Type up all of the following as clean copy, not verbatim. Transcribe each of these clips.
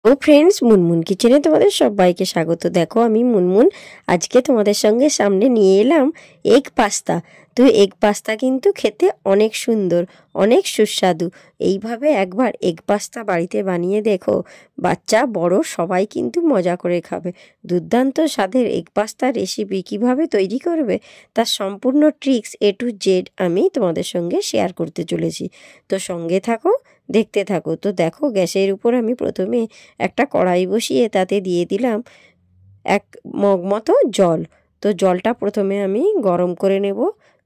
ও friends, Munmun কিচেনে তোমাদের সবাইকে স্বাগত। দেখো আমি মুনমুন আজকে তোমাদের সঙ্গে সামনে নিয়ে এলাম এগ পাস্তা। তো এগ পাস্তা কিন্তু খেতে অনেক সুন্দর, অনেক সুস্বাদু। এইভাবে একবার এগ পাস্তা বাড়িতে বানিয়ে দেখো, বাচ্চা বড় সবাই কিন্তু মজা করে খাবে। দুর্দান্ত স্বাদের এগ পাস্তার রেসিপি কিভাবে তৈরি করবে তার সম্পূর্ণ ট্রিক্স A to Z আমি তোমাদের সঙ্গে শেয়ার করতে চলেছি। তো সঙ্গে থাকো, দেখতে থাকো। তো দেখো গ্যাসের উপর আমি প্রথমে একটা কড়াই বসিয়ে তাতে দিয়ে দিলাম 1 মগ মতো জল। তো জলটা প্রথমে আমি গরম করে নেব।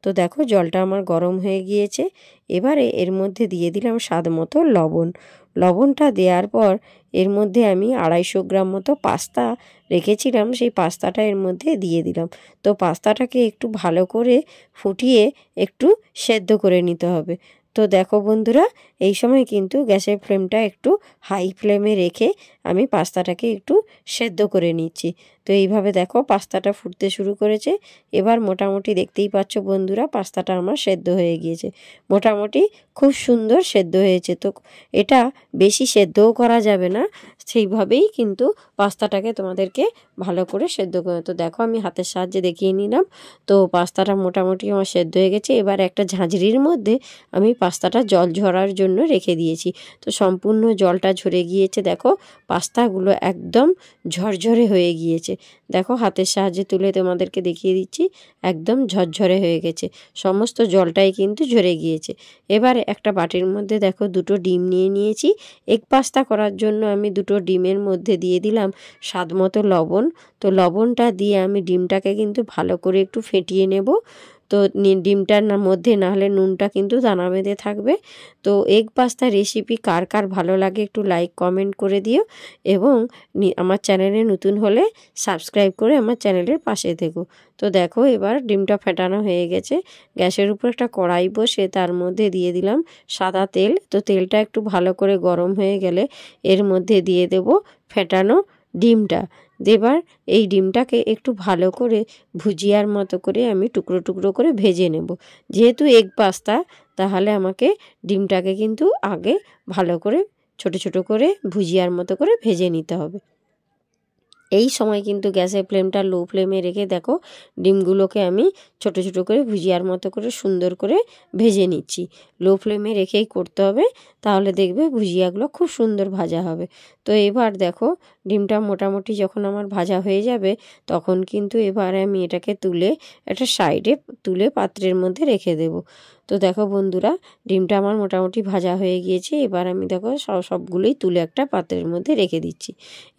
তো দেখো জলটা আমার গরম হয়ে গিয়েছে। এবারে এর মধ্যে দিয়ে দিলাম স্বাদ মতো লবণ। লবণটা দেওয়ার পর এর মধ্যে আমি 250 গ্রাম মতো পাস্তা রেখেছিলাম, সেই পাস্তাটা এর মধ্যে দিয়ে দিলাম। তো পাস্তাটাকে একটু ভালো করে ফুটিয়ে একটু সেদ্ধ করে নিতে হবে। তো দেখো বন্ধুরা, এই সময় কিন্তু গ্যাসের ফ্লেমটা একটু হাই ফ্লেমে রেখে আমি পাস্তাটাকে একটু সেদ্ধ করে নিচ্ছি। তো এইভাবে দেখো পাস্তাটা ফুটতে শুরু করেছে। এবার মোটামুটি দেখতেই পাচ্ছ বন্ধুরা, পাস্তাটা আমার সেদ্ধ হয়ে গিয়েছে। মোটামুটি খুব সুন্দর সেদ্ধ হয়েছে। তো এটা বেশি সেদ্ধও করা যাবে না, সেইভাবেই কিন্তু পাস্তাটাকে তোমাদেরকে ভালো করে সেদ্ধ করে। তো দেখো আমি হাতের সাহায্যে দেখিয়ে নিলাম। তো পাস্তাটা মোটামুটি আমার সেদ্ধ হয়ে গেছে। এবার একটা ঝাঁঝরির মধ্যে আমি পাস্তাটা জল ঝরার জন্য রেখে দিয়েছি। তো সম্পূর্ণ জলটা ঝরে গিয়েছে। দেখো পাস্তাগুলো একদম ঝরঝরে হয়ে গিয়েছে। দেখো হাতের সাহায্যে তুলে তোমাদেরকে দেখিয়ে দিচ্ছি, একদম ঝরঝরে হয়ে গেছে। সমস্ত জলটাই কিন্তু ঝরে গিয়েছে। এবারে একটা বাটির মধ্যে দেখো 2টো ডিম নিয়ে নিয়েছি। এগ পাস্তা করার জন্য আমি 2টো ডিমের মধ্যে দিয়ে দিলাম স্বাদ মতো লবণ। তো লবণটা দিয়ে আমি ডিমটাকে কিন্তু ভালো করে একটু ফেটিয়ে নেব। তো ডিমটার মধ্যে না হলে নুনটা কিন্তু দানা বেঁধে থাকবে। তো এগ পাস্তা রেসিপি কার কার ভালো লাগে একটু লাইক কমেন্ট করে দিও, এবং আমার চ্যানেলে নতুন হলে সাবস্ক্রাইব করে আমার চ্যানেলের পাশে থেকো। তো দেখো এবার ডিমটা ফেটানো হয়ে গেছে। গ্যাসের উপর একটা কড়াই বসে তার মধ্যে দিয়ে দিলাম সাদা তেল। তো তেলটা একটু ভালো করে গরম হয়ে গেলে এর মধ্যে দিয়ে দেব ফেটানো ডিমটা। এবার এই ডিমটাকে একটু ভালো করে ভুজিয়ার মতো করে আমি টুকরো টুকরো করে ভেজে নেব। যেহেতু এগ পাস্তা, তাহলে আমাকে ডিমটাকে কিন্তু আগে ভালো করে ছোট ছোট করে ভুজিয়ার মতো করে ভেজে নিতে হবে। এই সময় কিন্তু গ্যাসের ফ্লেমটা লো ফ্লেমে রেখে দেখো ডিমগুলোকে আমি ছোট ছোট করে ভুজিয়ার মতো করে সুন্দর করে ভেজে নিচ্ছি। লো ফ্লেমে রেখেই করতে হবে, তাহলে দেখবে ভুজিয়াগুলো খুব সুন্দর ভাজা হবে। তো এবার দেখো ডিমটা মোটামুটি যখন আমার ভাজা হয়ে যাবে, তখন কিন্তু এবার আমি এটাকে তুলে একটা সাইডে তুলে পাত্রের মধ্যে রেখে দেব। তো দেখো বন্ধুরা, ডিমটা আমার মোটামুটি ভাজা হয়ে গিয়েছে। এবার আমি দেখো সবগুলোই তুলে একটা পাত্রের মধ্যে রেখে দিচ্ছি।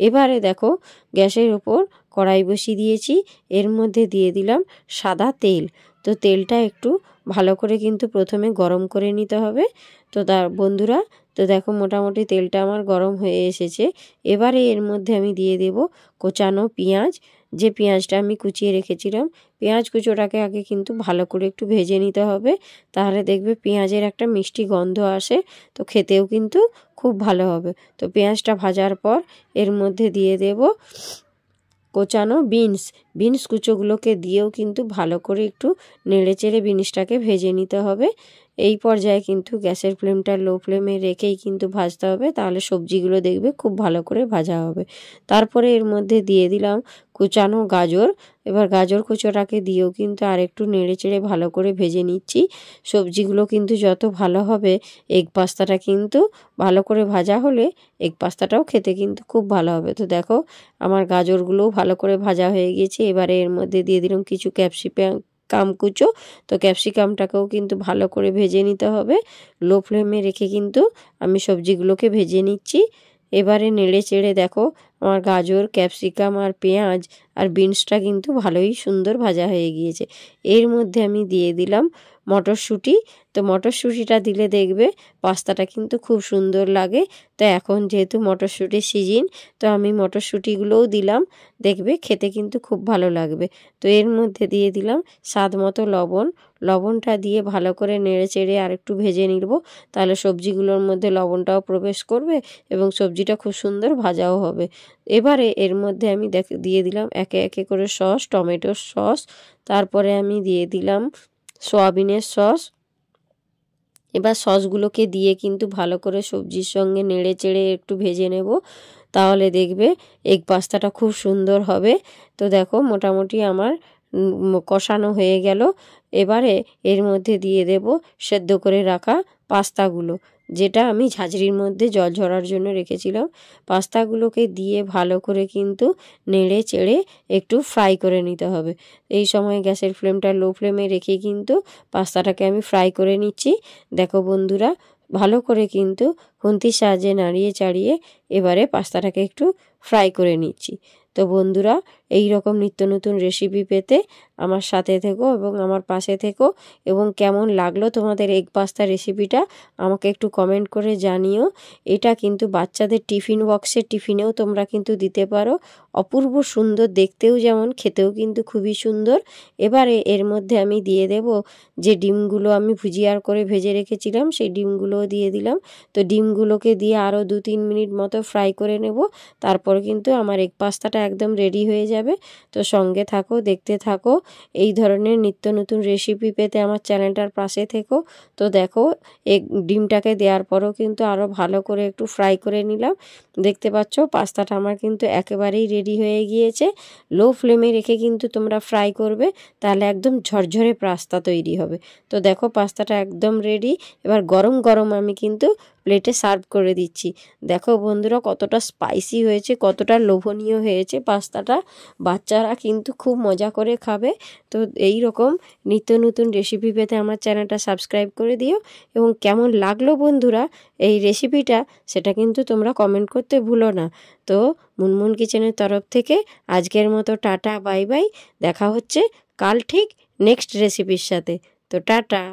এবারে দেখো গ্যাসের ওপর কড়াই বসিয়ে দিয়েছি। এর মধ্যে দিয়ে দিলাম সাদা তেল। তো তেলটা একটু ভালো করে কিন্তু প্রথমে গরম করে নিতে হবে। তো তার বন্ধুরা, তো দেখো মোটামুটি তেলটা আমার গরম হয়ে এসেছে। এবারে এর মধ্যে আমি দিয়ে দেব কোচানো পেঁয়াজ। যে পেঁয়াজটা আমি কুচিয়ে রেখেছিলাম, পেঁয়াজ কুচোটাকে আগে কিন্তু ভালো করে একটু ভেজে নিতে হবে, তাহলে দেখবে পেঁয়াজের একটা মিষ্টি গন্ধ আসে। তো খেতেও কিন্তু খুব ভালো হবে। তো পেঁয়াজটা ভাজার পর এর মধ্যে দিয়ে দেব কোচানো বিনস কুচোগুলোকে দিয়েও কিন্তু ভালো করে একটু নেড়ে চেড়ে বিনসটাকে ভেজে নিতে হবে। এই পর্যায়ে কিন্তু গ্যাসের ফ্লেমটা লো ফ্লেমে রেখেই কিন্তু ভাজতে হবে, তাহলে সবজিগুলো দেখবে খুব ভালো করে ভাজা হবে। তারপরে এর মধ্যে দিয়ে দিলাম কুচানো গাজর। এবার গাজর কুচোটাকে দিয়েও কিন্তু আর একটু নেড়ে চেড়ে ভালো করে ভেজে নিচ্ছি। সবজিগুলো কিন্তু যত ভালো হবে, এগ পাস্তাটা কিন্তু ভালো করে ভাজা হলে এগ পাস্তাটাও খেতে কিন্তু খুব ভালো হবে। তো দেখো আমার গাজরগুলোও ভালো করে ভাজা হয়ে গিয়েছে। এবারে এর মধ্যে দিয়ে দিলাম কিছু ক্যাপসিকাম কুচো। তো ক্যাপসিকামটাকেও কিন্তু ভালো করে ভেজে নিতে হবে। লো ফ্লেমে রেখে কিন্তু আমি সবজিগুলোকে ভেজে নিচ্ছি। এবারে নেড়ে চেড়ে দেখো আমার গাজর, ক্যাপসিকাম আর পেঁয়াজ আর বিনসটা কিন্তু ভালোই সুন্দর ভাজা হয়ে গিয়েছে। এর মধ্যে আমি দিয়ে দিলাম মটরশুঁটি। তো মটরশুঁটিটা দিলে দেখবে পাস্তাটা কিন্তু খুব সুন্দর লাগে। তো এখন যেহেতু মটরশুঁটির সিজন, তো আমি মটরশুঁটিগুলোও দিলাম, দেখবে খেতে কিন্তু খুব ভালো লাগবে। তো এর মধ্যে দিয়ে দিলাম স্বাদ মতো লবণ। লবণটা দিয়ে ভালো করে নেড়ে চেড়ে আর একটু ভেজে নিব, তাহলে সবজিগুলোর মধ্যে লবণটাও প্রবেশ করবে এবং সবজিটা খুব সুন্দর ভাজাও হবে। এবারে এর মধ্যে আমি দিয়ে দিলাম একে একে করে সস, টমেটোর সস, তারপরে আমি দিয়ে দিলাম সয়াবিনের সস, এবার সসগুলোকে দিয়ে কিন্তু ভালো করে সবজির সঙ্গে নেড়ে চেড়ে একটু ভেজে নেব, তাহলে দেখবে এগ পাস্তাটা খুব সুন্দর হবে। তো দেখো মোটামুটি আমার কষানো হয়ে গেল। এবারে এর মধ্যে দিয়ে দেব সেদ্ধ করে রাখা পাস্তাগুলো, যেটা আমি ঝাঁঝরির মধ্যে জল ঝরার জন্য রেখেছিলাম। পাস্তাগুলোকে দিয়ে ভালো করে কিন্তু নেড়ে চেড়ে একটু ফ্রাই করে নিতে হবে। এই সময় গ্যাসের ফ্লেমটা লো ফ্লেমে রেখে কিন্তু পাস্তাটাকে আমি ফ্রাই করে নিচ্ছি। দেখো বন্ধুরা, ভালো করে কিন্তু খুন্তির সাহায্যে নাড়িয়ে চাড়িয়ে এবারে পাস্তাটাকে একটু ফ্রাই করে নিচ্ছি। তো বন্ধুরা, এই রকম নিত্য নতুন রেসিপি পেতে আমার সাথে থেকো এবং আমার পাশে থেকো, এবং কেমন লাগলো তোমাদের এগ পাস্তা রেসিপিটা আমাকে একটু কমেন্ট করে জানিও। এটা কিন্তু বাচ্চাদের টিফিন বক্সের টিফিনেও তোমরা কিন্তু দিতে পারো। অপূর্ব সুন্দর দেখতেও যেমন, খেতেও কিন্তু খুবই সুন্দর। এবারে এর মধ্যে আমি দিয়ে দেব যে ডিমগুলো আমি ভুজিয়ার করে ভেজে রেখেছিলাম, সেই ডিমগুলোও দিয়ে দিলাম। তো ডিমগুলোকে দিয়ে আরও 2-3 মিনিট মতো ফ্রাই করে নেব, তারপর কিন্তু আমার এগ পাস্তাটা একদম রেডি হয়ে যাবে। তো সঙ্গে থাকো, দেখতে থাকো। এই ধরনের নিত্য নতুন রেসিপি পেতে আমার চ্যানেলটার পাশে থেকো। তো দেখো, ডিমটাকে দেওয়ার পরও কিন্তু আরও ভালো করে একটু ফ্রাই করে নিলাম। দেখতে পাচ্ছ পাস্তাটা আমার কিন্তু একেবারেই রেডি হয়ে গিয়েছে। লো ফ্লেমে রেখে কিন্তু তোমরা ফ্রাই করবে, তাহলে একদম ঝরঝরে পাস্তা তৈরি হবে। তো দেখো পাস্তাটা একদম রেডি। এবার গরম গরম আমি কিন্তু প্লেটে সার্ভ করে দিচ্ছি। দেখো বন্ধুরা, কতটা স্পাইসি হয়েছে, কতটা লোভনীয় হয়েছে পাস্তাটা। বাচ্চারা কিন্তু খুব মজা করে খাবে। তো এই রকম নিত্য নতুন রেসিপি পেতে আমার চ্যানেলটা সাবস্ক্রাইব করে দিও, এবং কেমন লাগলো বন্ধুরা এই রেসিপিটা, সেটা কিন্তু তোমরা কমেন্ট করতে ভুলো না। তো মুনমুন কিচেনের তরফ থেকে আজকের মতো টাটা, বাই বাই। দেখা হচ্ছে কাল ঠিক নেক্সট রেসিপির সাথে। তো টাটা।